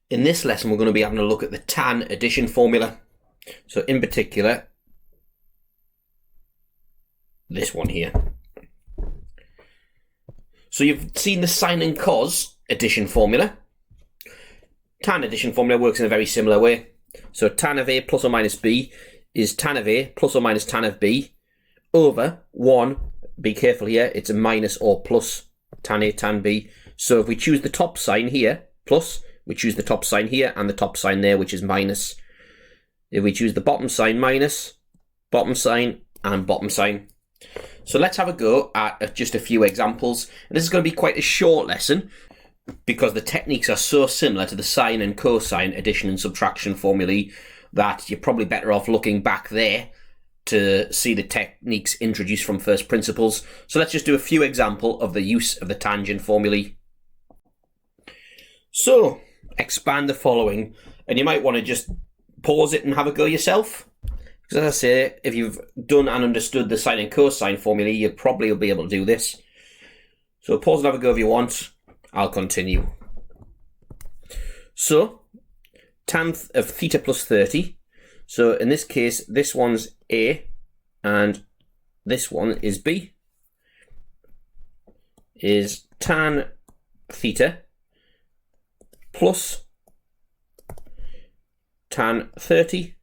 In this lesson, we're going to be having a look at the tan addition formula. So in particular, this one here. So you've seen the sine and cos addition formula. Tan addition formula works in a very similar way. So tan of A plus or minus B is tan of A plus or minus tan of B over 1, be careful here, it's a minus or plus tan A tan B. So if we choose the top sign here, plus, we choose the top sign here and the top sign there, which is minus. If we choose the bottom sign, minus, bottom sign and bottom sign. So let's have a go at just a few examples. And this is going to be quite a short lesson because the techniques are so similar to the sine and cosine addition and subtraction formulae that you're probably better off looking back there to see the techniques introduced from first principles. So let's just do a few examples of the use of the tangent formulae. So expand the following, and you might want to just pause it and have a go yourself. Because as I say, if you've done and understood the sine and cosine formulae, you probably will be able to do this. So pause and have a go if you want. I'll continue. So tan of theta plus 30. So in this case, this one's A and this one is B. Is tan theta plus tan 30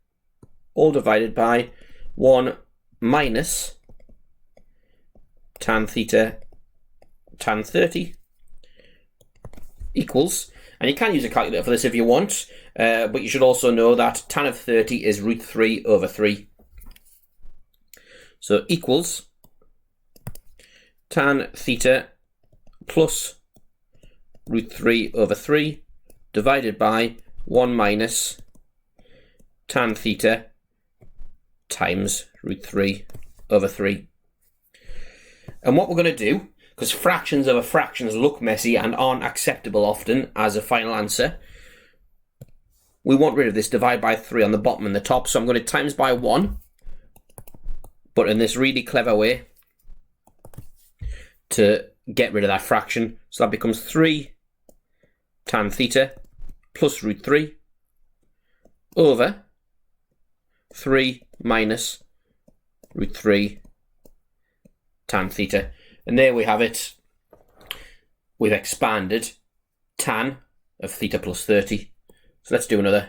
all divided by 1 minus tan theta tan 30 equals, and you can use a calculator for this if you want, but you should also know that tan of 30 is root 3 over 3. So equals tan theta plus root 3 over 3 divided by 1 minus tan theta times root 3 over 3. And what we're going to do, because fractions over fractions look messy and aren't acceptable often as a final answer, we want rid of this divide by 3 on the bottom and the top. So I'm going to times by 1, but in this really clever way to get rid of that fraction. So that becomes 3 tan theta plus root 3 over 3 minus root 3 tan theta. And there we have it. We've expanded tan of theta plus 30. So let's do another.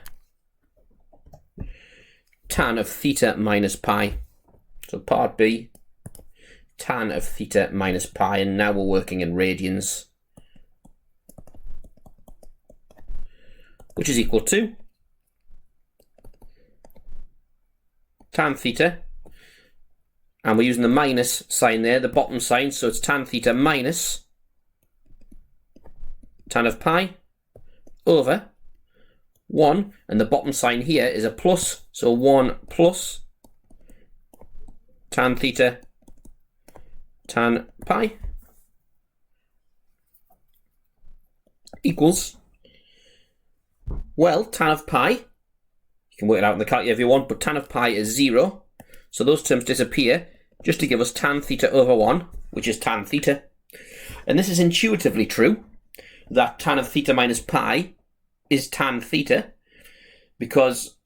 Tan of theta minus pi. So part B, tan of theta minus pi, and now we're working in radians, which is equal to tan theta, and we're using the minus sign there, the bottom sign, so it's tan theta minus tan of pi over 1, and the bottom sign here is a plus, so 1 plus tan theta tan pi equals, well, tan of pi, you can work it out in the calculator if you want, but tan of pi is 0, so those terms disappear, just to give us tan theta over 1, which is tan theta. And this is intuitively true, that tan of theta minus pi is tan theta, because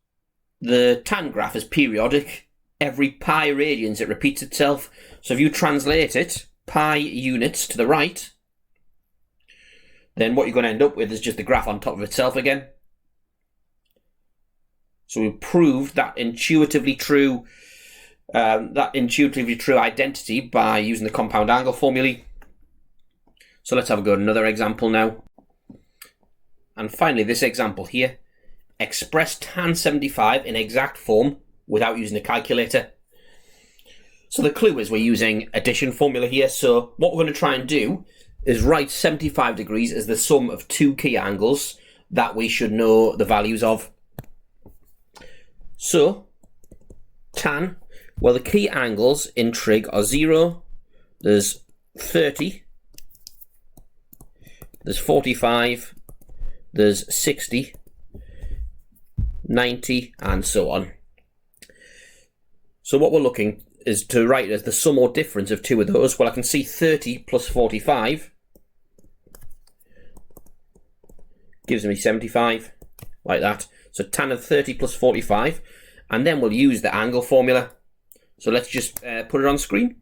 the tan graph is periodic. Every pi radians it repeats itself. So if you translate it, pi units to the right, then what you're going to end up with is just the graph on top of itself again. So we proved that intuitively true identity by using the compound angle formulae. So let's have a go at another example now. And finally, this example here, express tan 75 in exact form without using a calculator. So the clue is we're using addition formula here. So what we're going to try and do is write 75 degrees as the sum of two key angles that we should know the values of. So tan, well, the key angles in trig are 0, there's 30, there's 45, there's 60, 90, and so on. So what we're looking is to write as the sum or difference of two of those. Well, I can see 30 plus 45 gives me 75. like that. So tan of 30 plus 45, and then we'll use the angle formula. So let's just put it on screen.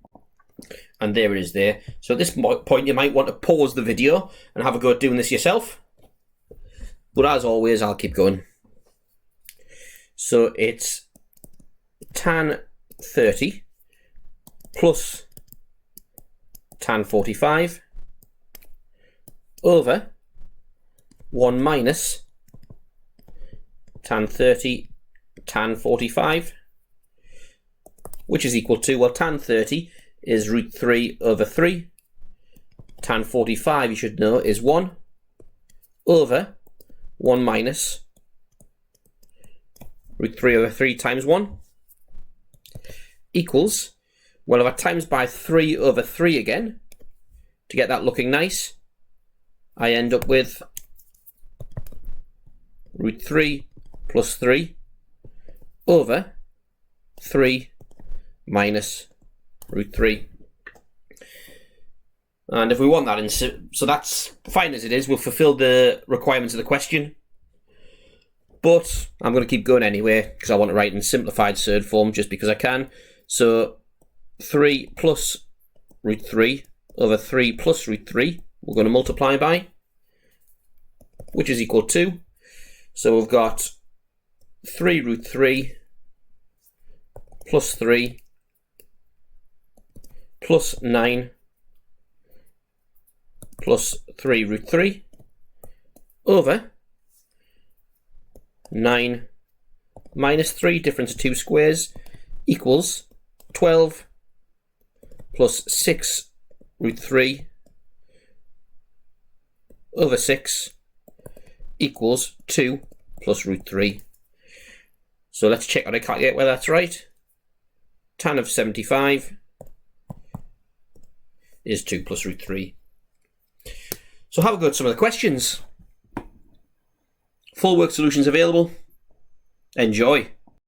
And there it is there. So at this point, you might want to pause the video and have a go at doing this yourself. But as always, I'll keep going. So it's tan 30 plus tan 45 over 1 minus tan 30 tan 45, which is equal to, well, tan 30 is root 3 over 3. Tan 45, you should know, is 1 over 1 minus root 3 over 3 times 1 equals, well, if I times by 3 over 3 again, to get that looking nice, I end up with root 3 plus 3 over 3 minus root 3. And if we want that, so that's fine as it is. We'll fulfill the requirements of the question. But I'm going to keep going anyway, because I want to write in simplified surd form just because I can. So 3 plus root 3 over 3 plus root 3, we're going to multiply by, which is equal to, so we've got 3 root 3 plus 3 plus 9 plus 3 root 3 over 9 minus 3, difference of 2 squares, equals 12 plus 6 root 3 over 6 equals 2 plus root 3. So let's check on a calculator whether that's right. Tan of 75 is 2 plus root 3. So have a go at some of the questions. Full work solutions available. Enjoy.